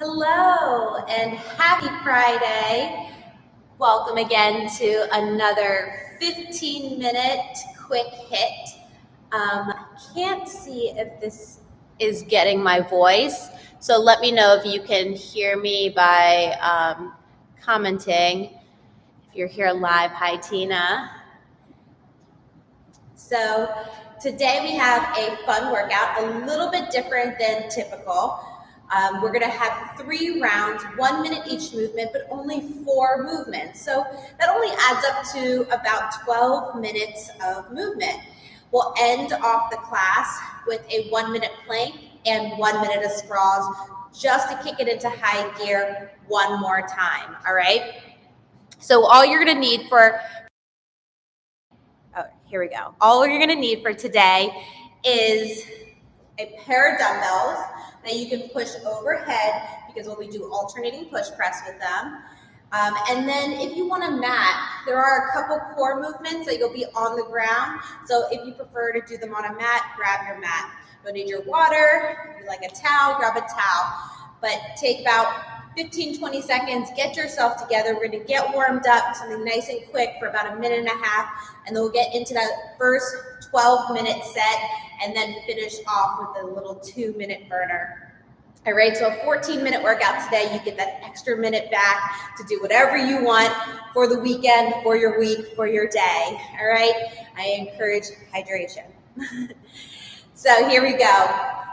Hello and happy Friday. Welcome again to another 15-minute quick hit. I can't see if this is getting my voice, so let me know if you can hear me by commenting. If you're here live, hi Tina. So today we have a fun workout, a little bit different than typical. We're going to have 3 rounds, 1 minute each movement, but only 4 movements. So that only adds up to about 12 minutes of movement. We'll end off the class with a 1 minute plank and 1 minute of sprawls just to kick it into high gear one more time, all right? So all you're going to need for all you're going to need for today is a pair of dumbbells that you can push overhead because we'll be doing alternating push press with them. And then if you want a mat, there are a couple core movements that you'll be on the ground. So if you prefer to do them on a mat, grab your mat. You'll need your water. If you like a towel, grab a towel. But take about 15-20 seconds, get yourself together. We're going to get warmed up, something nice and quick for about 1.5 minutes, and then we'll get into that first 12-minute set and then finish off with a little 2-minute burner. All right, so a 14-minute workout today. You get that extra minute back to do whatever you want for the weekend, for your week, for your day. All right, I encourage hydration. So here we go.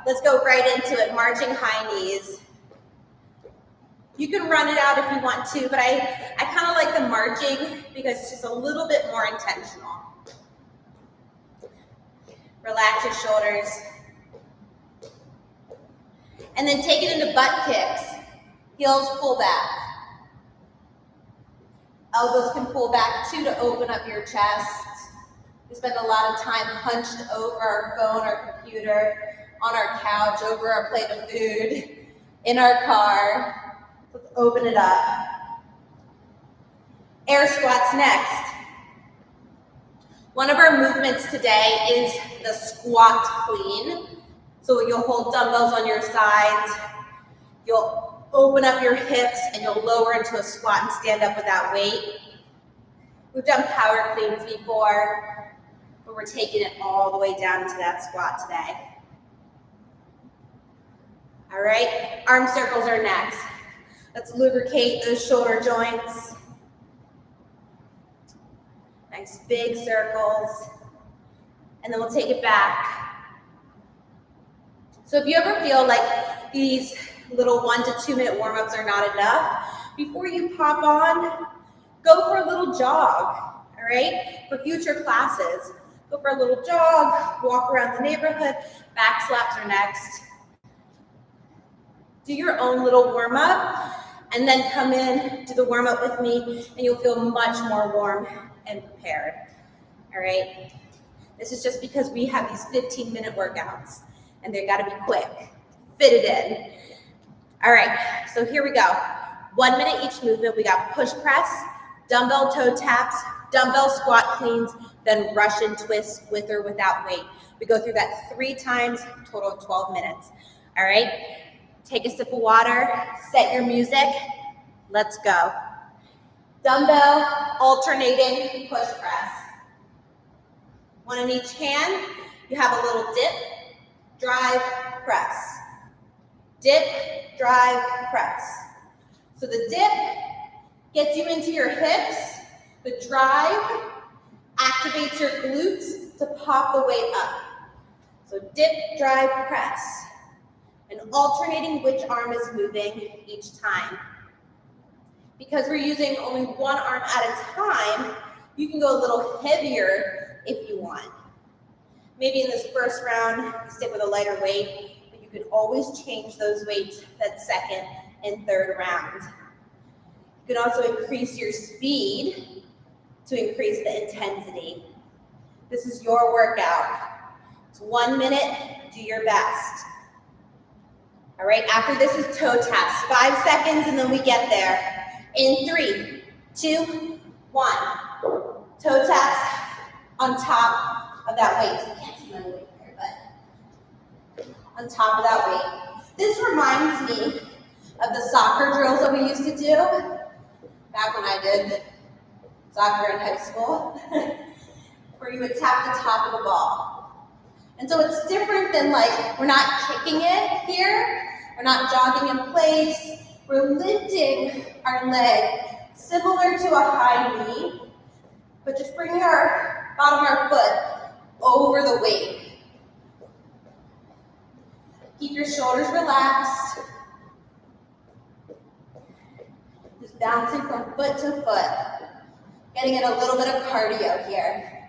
Let's go right into it, marching high knees. You can run it out if you want to, but I kind of like the marching because it's just a little bit more intentional. Relax your shoulders. And then take it into butt kicks. Heels pull back. Elbows can pull back too to open up your chest. We spend a lot of time hunched over our phone, our computer, on our couch, over our plate of food, in our car. Let's open it up. Air squats next. One of our movements today is the squat clean. So you'll hold dumbbells on your sides, you'll open up your hips, and you'll lower into a squat and stand up without weight. We've done power cleans before, but we're taking it all the way down into that squat today. All right, arm circles are next. Let's lubricate those shoulder joints. Nice big circles. And then we'll take it back. So if you ever feel like these little 1 to 2 minute warm-ups are not enough, before you pop on, go for a little jog, all right? For future classes, go for a little jog, walk around the neighborhood, back slaps are next. Do your own little warm-up, and then come in, do the warm-up with me, and you'll feel much more warm and prepared, all right? This is just because we have these 15-minute workouts, and they gotta be quick. Fit it in. All right, so here we go. 1 minute each movement. We got push press, dumbbell toe taps, dumbbell squat cleans, then Russian twists with or without weight. We go through that 3 times, total of 12 minutes. All right, take a sip of water, set your music, let's go. Dumbbell, alternating push press. One in each hand, you have a little dip, drive, press. Dip, drive, press. So the dip gets you into your hips. The drive activates your glutes to pop the weight up. So dip, drive, press. And alternating which arm is moving each time. Because we're using only one arm at a time, you can go a little heavier if you want. Maybe in this first round, stick with a lighter weight, but you can always change those weights that second and third round. You can also increase your speed to increase the intensity. This is your workout. It's 1 minute, do your best. All right, after this is toe taps, 5 seconds and then we get there. In 3, 2, 1. Toe taps on top of that weight. So you can't see my weight there, but on top of that weight. This reminds me of the soccer drills that we used to do back when I did soccer in high school, where you would tap the top of the ball. And so it's different than like, we're not kicking it here, we're not jogging in place, we're lifting our leg similar to a high knee, but just bringing our bottom of our foot over the weight. Keep your shoulders relaxed. Just bouncing from foot to foot. Getting in a little bit of cardio here.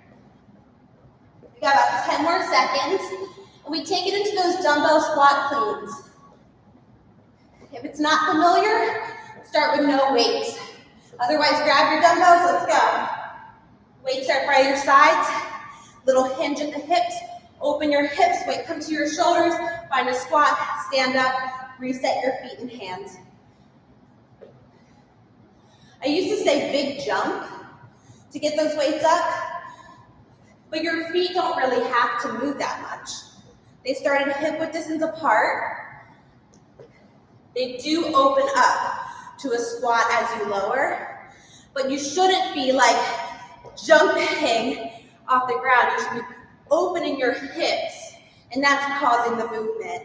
We got about 10 more seconds, and we take it into those dumbbell squat cleans. If it's not familiar, start with no weights. Otherwise, grab your dumbbells, let's go. Weights are by your sides, little hinge at the hips, open your hips, weight come to your shoulders, find a squat, stand up, reset your feet and hands. I used to say big jump to get those weights up, but your feet don't really have to move that much. They start at hip width distance apart. They do open up to a squat as you lower, but you shouldn't be like jumping off the ground. You should be opening your hips, and that's causing the movement.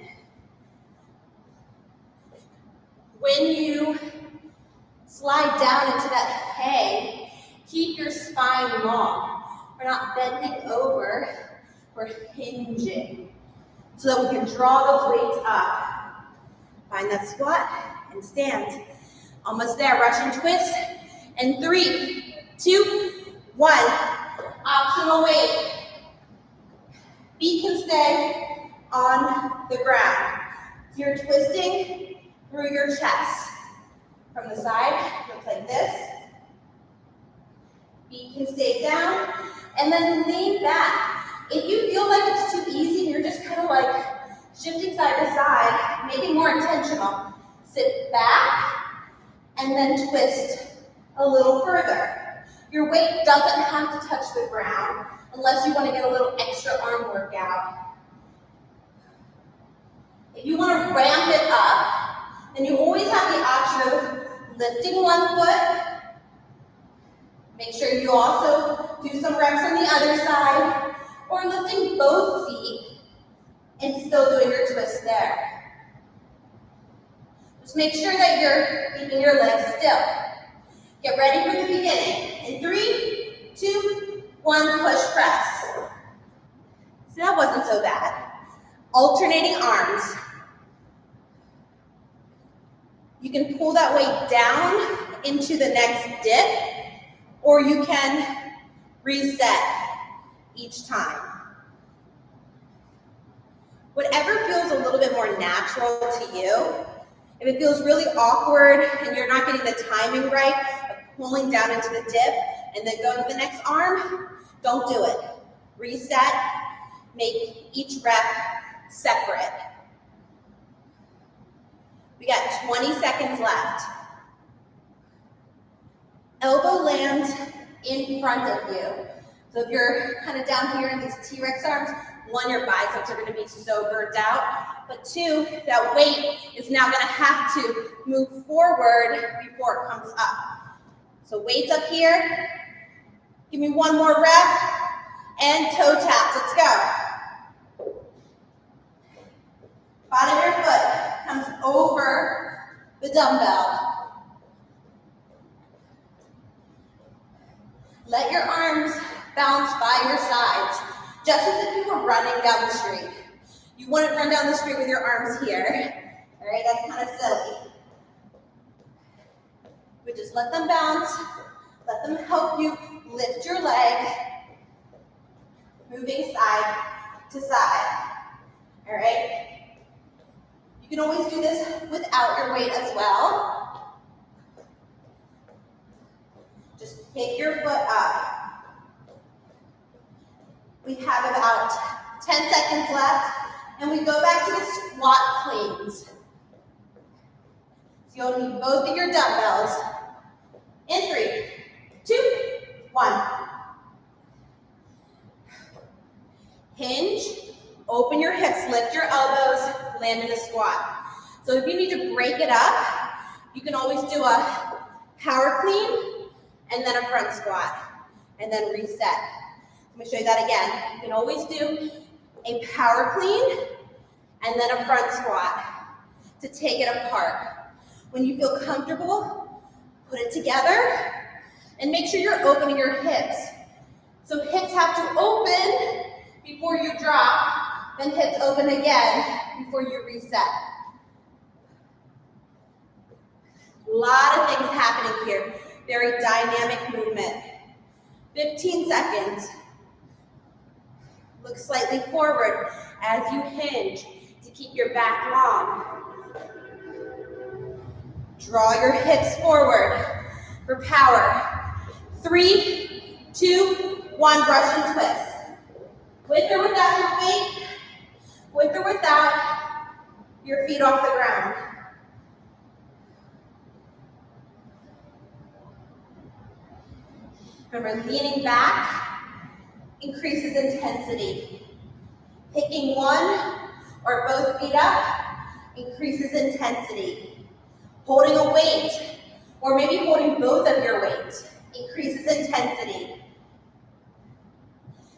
When you slide down into that hang, keep your spine long. We're not bending over, we're hinging so that we can draw those weights up. Find that squat and stand. Almost there, Russian twist. And 3, 2, 1. Optional weight. Feet can stay on the ground. You're twisting through your chest. From the side, looks like this. Feet can stay down, and then lean back. If you feel like it's too easy, you're just kind of like shifting side to side, make it more intentional. Sit back, and then twist a little further. Your weight doesn't have to touch the ground unless you want to get a little extra arm workout. If you want to ramp it up, then you always have the option of lifting one foot. Make sure you also do some reps on the other side, or lifting both feet and still doing your twist there. Just make sure that you're keeping your legs still. Get ready for the beginning. In 3, 2, 1, push, press. So that wasn't so bad. Alternating arms. You can pull that weight down into the next dip, or you can reset each time. Whatever feels a little bit more natural to you. If it feels really awkward and you're not getting the timing right of pulling down into the dip and then going to the next arm, don't do it. Reset, make each rep separate. We got 20 seconds left. Elbow lands in front of you. So if you're kind of down here in these T-Rex arms, 1, your biceps are going to be so burnt out, but 2, that weight is now going to have to move forward before it comes up. So weights up here. Give me 1 more rep, and toe taps. Let's go. Bottom of your foot comes over the dumbbell. Let your arms bounce by your sides, just as if you were running down the street. You wouldn't run down the street with your arms here. All right, that's kind of silly. We just let them bounce, let them help you lift your leg, moving side to side. All right? You can always do this without your weight as well. Just pick your foot up. We have about 10 seconds left, and we go back to the squat cleans. So you'll need both of your dumbbells. In 3, 2, 1. Hinge, open your hips, lift your elbows, land in a squat. So if you need to break it up, You can always do a power clean and then a front squat and then reset. Let me show you that again. You can always do a power clean and then a front squat to take it apart. When you feel comfortable, put it together and make sure you're opening your hips. So hips have to open before you drop, then hips open again before you reset. A lot of things happening here. Very dynamic movement. 15 seconds. Look slightly forward as you hinge to keep your back long. Draw your hips forward for power. 3, 2, 1, Russian twist. With or without your weight, with or without your feet off the ground. Remember, leaning back increases intensity. Picking one or both feet up increases intensity. Holding a weight, or maybe holding both of your weights, increases intensity.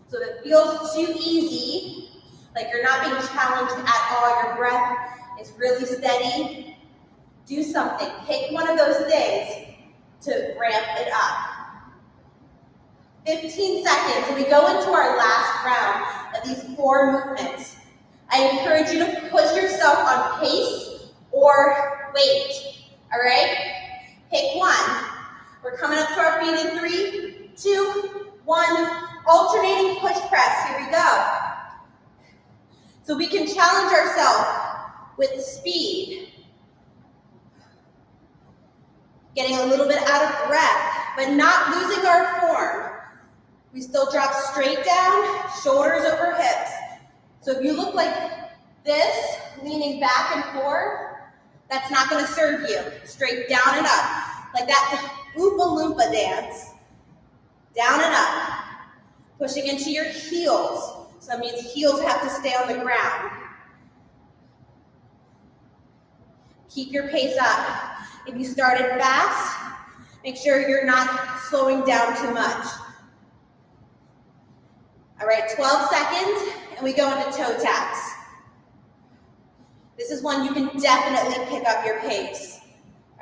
So if it feels too easy, like you're not being challenged at all, your breath is really steady, do something. Pick one of those things to ramp it up. 15 seconds, we go into our last round of these 4 movements. I encourage you to push yourself on pace or weight, all right? Pick one. We're coming up to our feet in 3, 2, 1, alternating push press, here we go. So we can challenge ourselves with speed. Getting a little bit out of breath, but not losing our form. We still drop straight down, shoulders over hips. So if you look like this, leaning back and forth, that's not gonna serve you. Straight down and up, like that Oompa Loompa dance. Down and up, pushing into your heels. So that means heels have to stay on the ground. Keep your pace up. If you started fast, make sure you're not slowing down too much. All right, 12 seconds, and we go into toe taps. This is one you can definitely pick up your pace.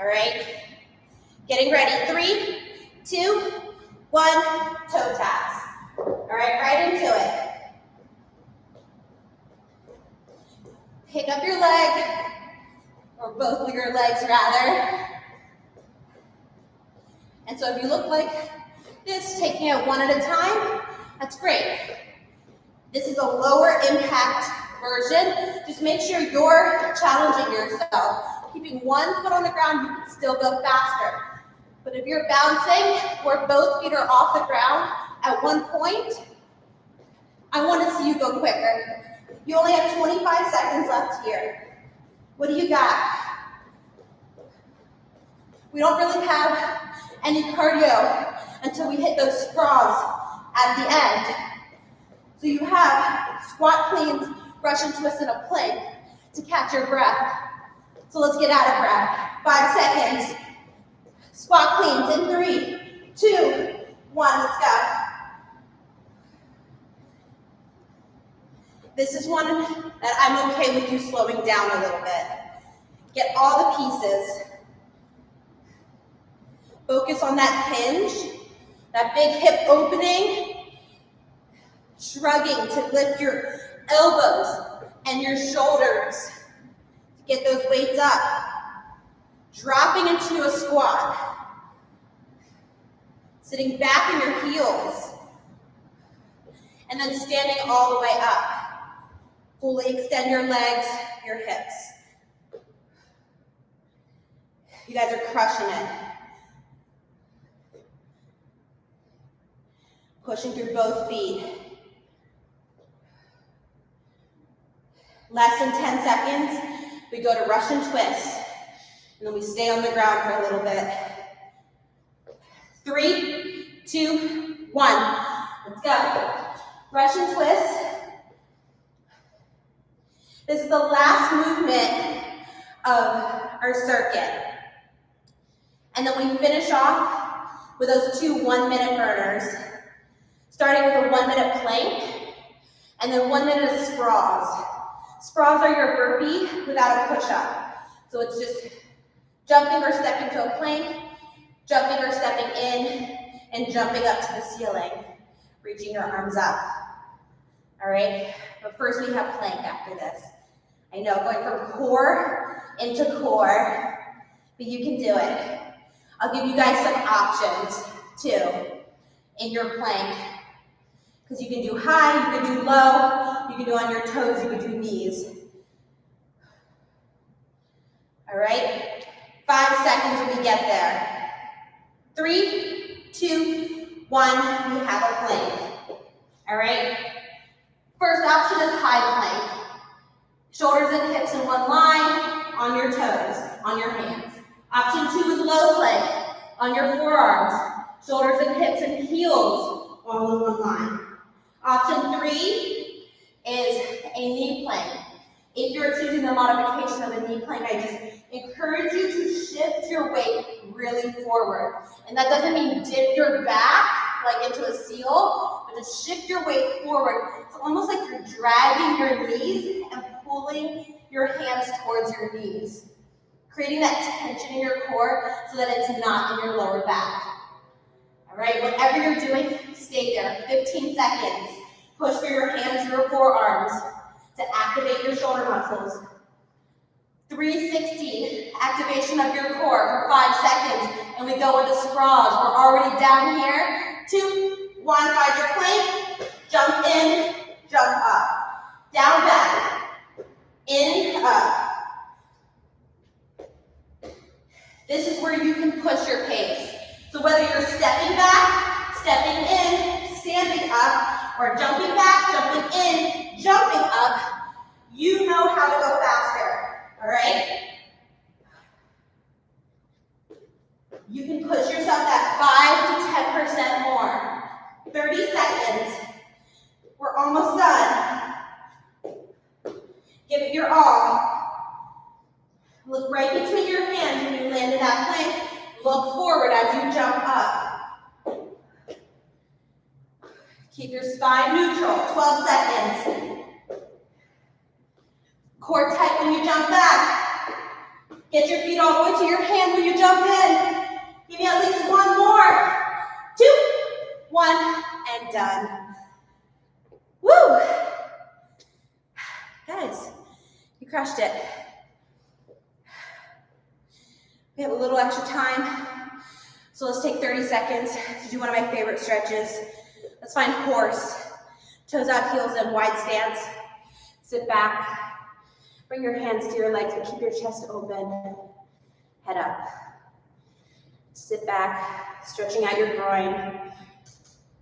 All right, getting ready. 3, 2, 1, toe taps. All right, right into it. Pick up your leg, or both of your legs rather. And so if you look like this, taking it one at a time, that's great. This is a lower impact version. Just make sure you're challenging yourself. Keeping one foot on the ground, you can still go faster. But if you're bouncing where both feet are off the ground at one point, I want to see you go quicker. You only have 25 seconds left here. What do you got? We don't really have any cardio until we hit those sprawls at the end. So you have squat cleans, Russian twists, and a plank to catch your breath. So let's get out of breath. 5 seconds. Squat cleans in 3, 2, 1, let's go. This is one that I'm okay with you slowing down a little bit. Get all the pieces. Focus on that hinge, that big hip opening. Shrugging to lift your elbows and your shoulders to get those weights up. Dropping into a squat. Sitting back in your heels. And then standing all the way up. Fully extend your legs, your hips. You guys are crushing it. Pushing through both feet. Less than 10 seconds, we go to Russian twist, and then we stay on the ground for a little bit. 3, 2, 1, let's go. Russian twist. This is the last movement of our circuit. And then we finish off with those 2 1-minute burners, starting with a 1-minute plank, and then 1 minute of sprawls. Sprawls are your burpee without a push-up. So it's just jumping or stepping to a plank, jumping or stepping in, and jumping up to the ceiling, reaching your arms up. All right, but first we have plank after this. I know, going from core into core, but you can do it. I'll give you guys some options too in your plank, because you can do high, you can do low, you can do on your toes, you can do knees. All right, 5 seconds when we get there. 3, 2, 1, we have a plank. All right, first option is high plank. Shoulders and hips in one line, on your toes, on your hands. Option 2 is low plank, on your forearms. Shoulders and hips and heels all in one line. Option 3 is a knee plank. If you're choosing the modification of a knee plank, I just encourage you to shift your weight really forward. And that doesn't mean dip your back like into a seal, but just shift your weight forward. It's almost like you're dragging your knees and pulling your hands towards your knees, creating that tension in your core so that it's not in your lower back. All right, whatever you're doing, stay there. 15 seconds. Push through your hands, your forearms to activate your shoulder muscles. 360, activation of your core for 5 seconds, and we go into sprawls. We're already down here. 2, 1, find your plank, jump in, jump up. Down, back, in, up. This is where you can push your pace. So whether you're stepping back, stepping in, standing up, or jumping back, jumping in, jumping up, you know how to go faster, all right? You can push yourself that 5 to 10% more. 30 seconds. We're almost done. Give it your all. Look right between your hands when you land in that plank. Look forward as you jump up. Keep your spine neutral. 12 seconds. Core tight when you jump back. Get your feet all the way to your hands when you jump in. Give me at least 1 more. 2, 1, and done. Woo! Guys, you crushed it. We have a little extra time, so let's take 30 seconds to do one of my favorite stretches. Let's find horse. Toes out, heels in, wide stance. Sit back. Bring your hands to your legs, but keep your chest open. Head up. Sit back, stretching out your groin.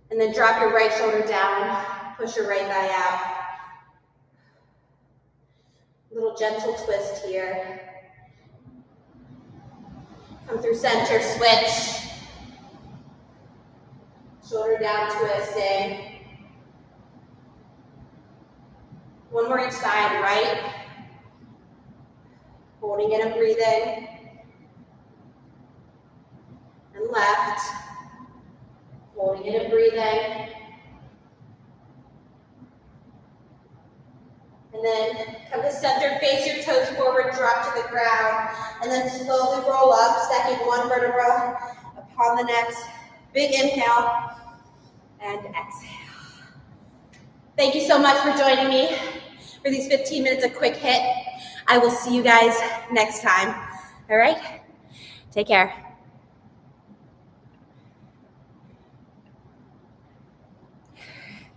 And then drop your right shoulder down. Push your right thigh out. Little gentle twist here. Come through center, switch. Shoulder down, twisting. One more each side, right? Holding it and breathing. And left. Holding it and breathing. And then come to center, face your toes forward, drop to the ground, and then slowly roll up, stacking one vertebra upon the next. Big inhale and exhale. Thank you so much for joining me for these 15 minutes of quick HIIT. I will see you guys next time. All right? Take care.